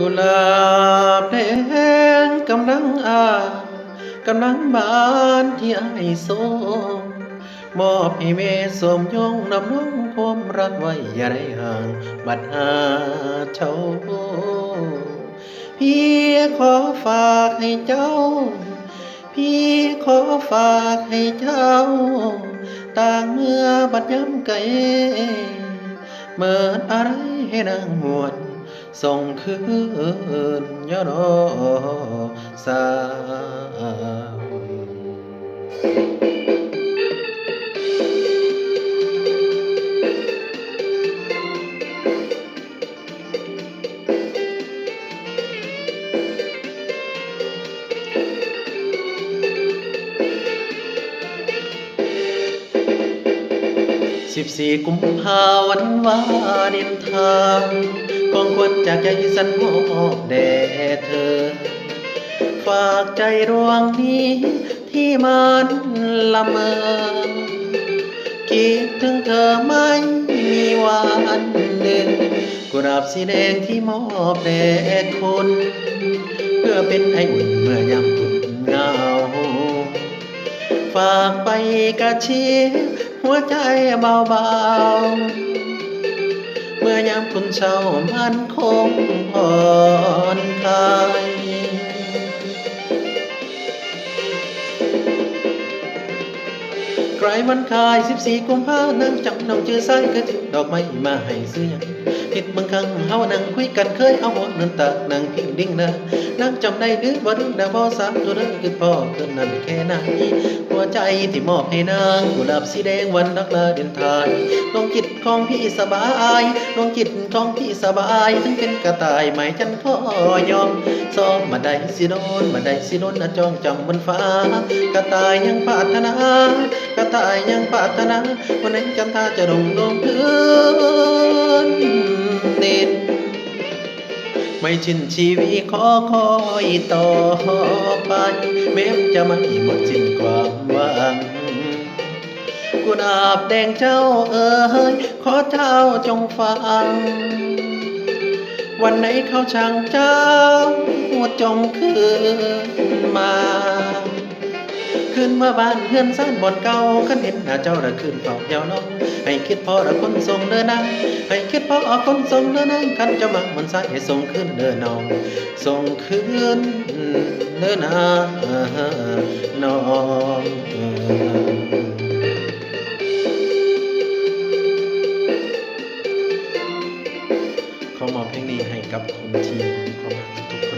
กุหลาบแดงกำลังกำลังบานที่อ้ายส่งมอบให้แม่สมยงนำน้องความรักไว้อย่าได้ห่างบัดหาเจ้าพี่ขอฝากให้เจ้าพี่ขอฝากให้เจ้าต่างเมื่อบัดย้ำไกลเมิดอะไรให้นางหวนส่งคืนย้อนอสาว14กุมภาวันวาดินทางของขวัญจากใจสันมอบแด่เธอฝากใจดวงนี้ที่มันละเมอคิดถึงเธอไม่มีวันหนึ่งกุหลาบสีแดงที่มอบแด่คุณเพื่อเป็นไออุ่นเมื่อยามคุณเหงาฝากไปกระชิบหัวใจเบาๆเมื่อยามคุณเศร้ามันคงผ่อนคลายใครมันคาย14กุมภานั่งจับน้องจือซ้ายก็ถึงดอกไม้มาให้ซื้อหยังคิดบางครั้งเฮานั่งคุยกันเคยเอาบ่น้ำตานั่งพิงดิ่งนะนั่งจำได้หรือบ่รู้นะบ่สามตัวเด้อคือพ่อคือนั่นแค่ไหนหัวใจที่มอบให้นางกุหลาบสีแดงวันรักลาเดินทางดวงจิตของพี่สบายดวงจิตของพี่สบายถึงเป็นกระต่ายไหมจันขอยอมซ้อมมาได้สิโดนมาได้สิโดนนะจ้องจำบนฟ้ากระต่ายยังปรารถนากระต่ายยังปรารถนาวันนั้นจำท่าจะลงพื้นดินไม่ชินชีวิตขอคอยต่อไปแม้จะไม่หมดสิ้นความหวังกุหลาบแดงเจ้าเอ๋ยขอเจ้าจงฟังวันไหนเขาช่างเจ้าจงคืนมาขึ้นมาบ้านเฮือนซ่านบ่อนเก่าคันเห็นหน้าเจ้าระคืนเฝ้าเยาวนองให้คิดพอระคนทรงเดินนางให้คิดพอคนทรงเดินนางคันจะมามันสายให้ส่งคืนเดินน้องส่งคืนเดินนางน้องขอมอบเพลงนี้ให้กับคนที่มีความรักทุกคน